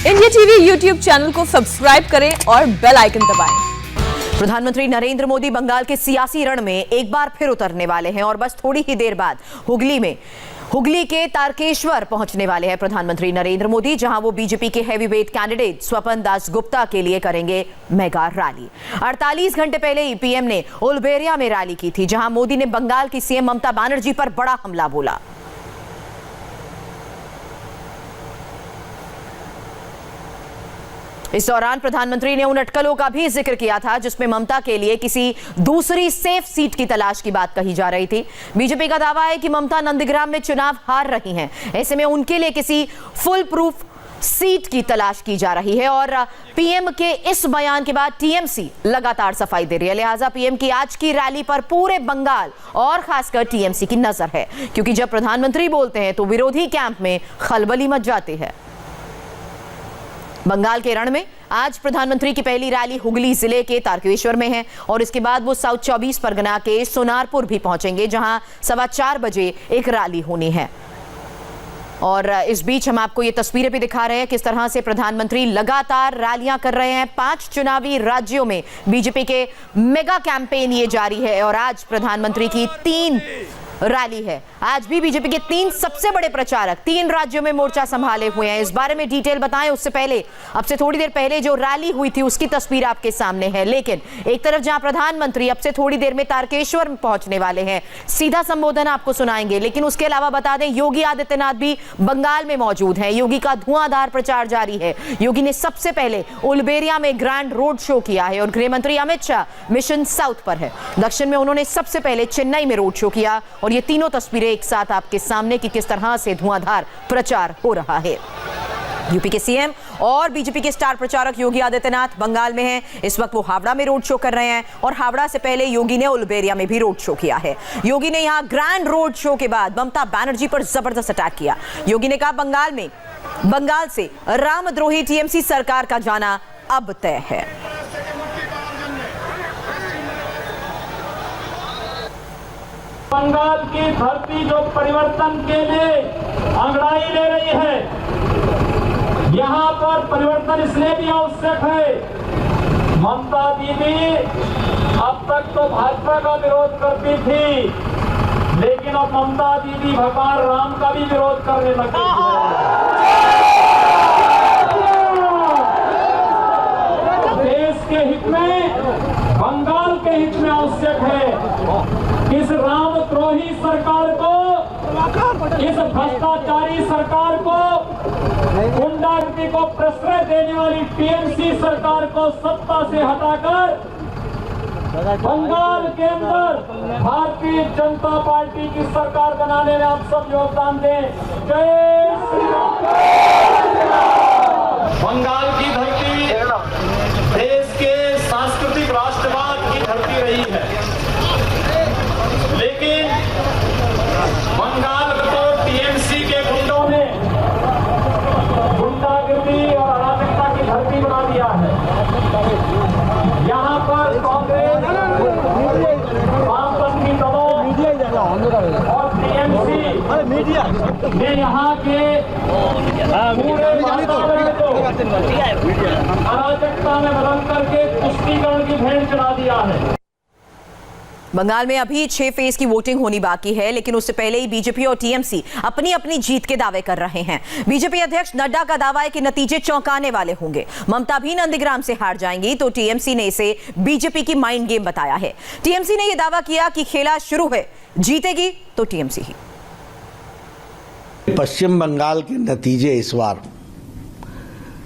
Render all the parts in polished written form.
India TV YouTube channel को subscribe करें और बेल आइकन दबाएं। प्रधानमंत्री नरेंद्र मोदी बंगाल के सियासी रण में एक बार फिर उतरने वाले हैं और बस थोड़ी ही देर बाद हुगली के तारकेश्वर पहुंचने वाले हैं प्रधानमंत्री नरेंद्र मोदी, जहां वो बीजेपी के हैवीवेट कैंडिडेट स्वपन दास गुप्ता के लिए करेंगे मेगा रैली। 48 घंटे पहले ही पीएम ने उलबेरिया में रैली की थी, जहां मोदी ने बंगाल की सीएम ममता बनर्जी पर बड़ा हमला बोला। इस दौरान प्रधानमंत्री ने उन अटकलों का भी जिक्र किया था जिसमें ममता के लिए किसी दूसरी सेफ सीट की तलाश की बात कही जा रही थी। बीजेपी का दावा है कि ममता नंदीग्राम में चुनाव हार रही हैं, ऐसे में उनके लिए किसी फुल प्रूफ सीट की तलाश की जा रही है और पीएम के इस बयान के बाद टीएमसी लगातार सफाई दे रही है। लिहाजा पीएम की आज की रैली पर पूरे बंगाल और खासकर टीएमसी की नजर है, क्योंकि जब प्रधानमंत्री बोलते हैं तो विरोधी कैंप में खलबली मच जाती है। बंगाल के रण में आज प्रधानमंत्री की पहली रैली हुगली जिले के तारकेश्वर में है और इसके बाद वो साउथ 24 परगना के सोनारपुर भी पहुंचेंगे, जहां 4:15 बजे एक रैली होनी है। और इस बीच हम आपको ये तस्वीरें भी दिखा रहे हैं किस तरह से प्रधानमंत्री लगातार रैलियां कर रहे हैं। 5 चुनावी राज्यों में बीजेपी के मेगा कैंपेन ये जारी है और आज प्रधानमंत्री की 3 रैली है। आज भी बीजेपी के 3 सबसे बड़े प्रचारक 3 राज्यों में मोर्चा संभाले हुए हैं। इस बारे में डिटेल बताएं उससे पहले अब से थोड़ी देर पहले जो रैली हुई थी उसकी तस्वीर आपके सामने है। लेकिन एक तरफ जहां प्रधानमंत्री अब से थोड़ी देर में तारकेश्वर में पहुंचने वाले हैं, सीधा संबोधन आपको सुनाएंगे, लेकिन उसके अलावा बता दें योगी आदित्यनाथ भी बंगाल में मौजूद हैं। योगी का धुआंधार प्रचार जारी है। योगी ने सबसे पहले उलबेरिया में ग्रैंड रोड शो किया है और गृह मंत्री अमित शाह मिशन साउथ पर है। दक्षिण में उन्होंने सबसे पहले चेन्नई में रोड शो किया और ये तीनों तस्वीरें एक साथ आपके सामने कि किस तरह से धुआंधार प्रचार हो रहा है। यूपी के सीएम और बीजेपी के स्टार प्रचारक योगी आदित्यनाथ बंगाल में हैं। इस वक्त वो हावड़ा में रोड शो कर रहे हैं और हावड़ा से पहले योगी ने उलबेरिया में भी रोड शो किया है। योगी ने यहां ग्रैंड रोड शो के बाद ममता बनर्जी पर जबरदस्त अटैक किया। योगी ने कहा बंगाल से रामद्रोही टीएमसी सरकार का जाना अब तय है। बंगाल की धरती जो परिवर्तन के लिए अंगड़ाई ले रही है, यहाँ पर परिवर्तन इसलिए भी आवश्यक है। ममता दीदी अब तक तो भाजपा का विरोध करती थी, लेकिन अब ममता दीदी भगवान राम का भी विरोध करने लगी है। देश के हित में, बंगाल के हित में आवश्यक है इस रामद्रोही सरकार को, इस भ्रष्टाचारी सरकार को, गुंडागर्दी को प्रश्रय देने वाली टीएमसी सरकार को सत्ता से हटाकर बंगाल के अंदर भारतीय जनता पार्टी की सरकार बनाने में आप सब योगदान दें। जय श्री राम। बंगाल की धरती देश के सांस्कृतिक राष्ट्रवाद की धरती रही है, लेकिन बंगाल को टीएमसी के गुंडों ने गुंडागर्दी और अराजकता की धरती बना दिया है। यहाँ पर कांग्रेस, वामपंथी दलों और टीएमसी ने यहाँ के पूरे वातावरण को अराजकता में बदल करके तुष्टीकरण की भेंट चढ़ा दिया है। बंगाल में अभी 6 फेज की वोटिंग होनी बाकी है, लेकिन उससे पहले ही बीजेपी और टीएमसी अपनी अपनी जीत के दावे कर रहे हैं। बीजेपी अध्यक्ष नड्डा का दावा है कि नतीजे चौंकाने वाले होंगे। ममता भी नंदीग्राम से हार जाएंगी तो टीएमसी ने इसे बीजेपी की माइंड गेम बताया है। टीएमसी ने यह दावा किया कि खेला शुरू है, जीतेगी तो टीएमसी ही। पश्चिम बंगाल के नतीजे इस बार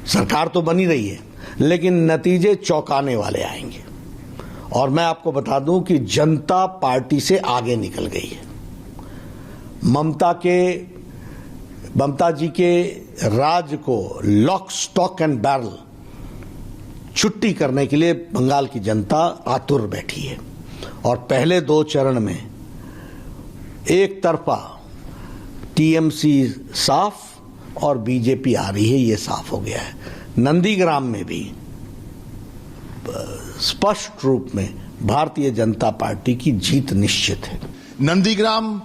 सरकार तो बनी रही है, लेकिन नतीजे चौंकाने वाले आएंगे और मैं आपको बता दूं कि जनता पार्टी से आगे निकल गई है। ममता जी के राज को लॉक स्टॉक एंड बैरल छुट्टी करने के लिए बंगाल की जनता आतुर बैठी है और पहले 2 चरण में एक तरफा टीएमसी साफ और बीजेपी आ रही है, ये साफ हो गया है। नंदीग्राम में भी स्पष्ट रूप में भारतीय जनता पार्टी की जीत निश्चित है। नंदीग्राम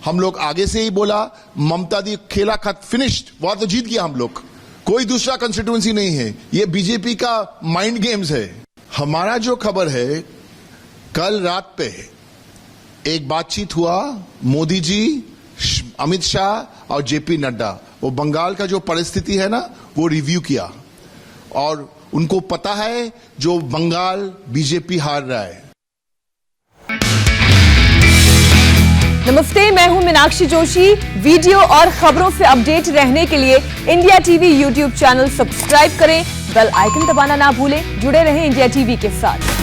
हम लोग आगे से ही बोला, ममता दी खेला खत फिनिश्ड, वो तो जीत गया हम लोग। कोई दूसरा कंस्टिट्यूएंसी नहीं है। ये बीजेपी का माइंड गेम्स है। हमारा जो खबर है, कल रात पे एक बातचीत हुआ, मोदी जी, अमित शाह और जेपी नड्डा, वो बंगाल का जो परिस्थिति है ना वो रिव्यू किया और उनको पता है जो बंगाल बीजेपी हार रहा है। नमस्ते, मैं हूं मीनाक्षी जोशी। वीडियो और खबरों से अपडेट रहने के लिए India TV YouTube channel subscribe करें, बेल आइकन दबाना ना भूलें। जुड़े रहें इंडिया टीवी के साथ।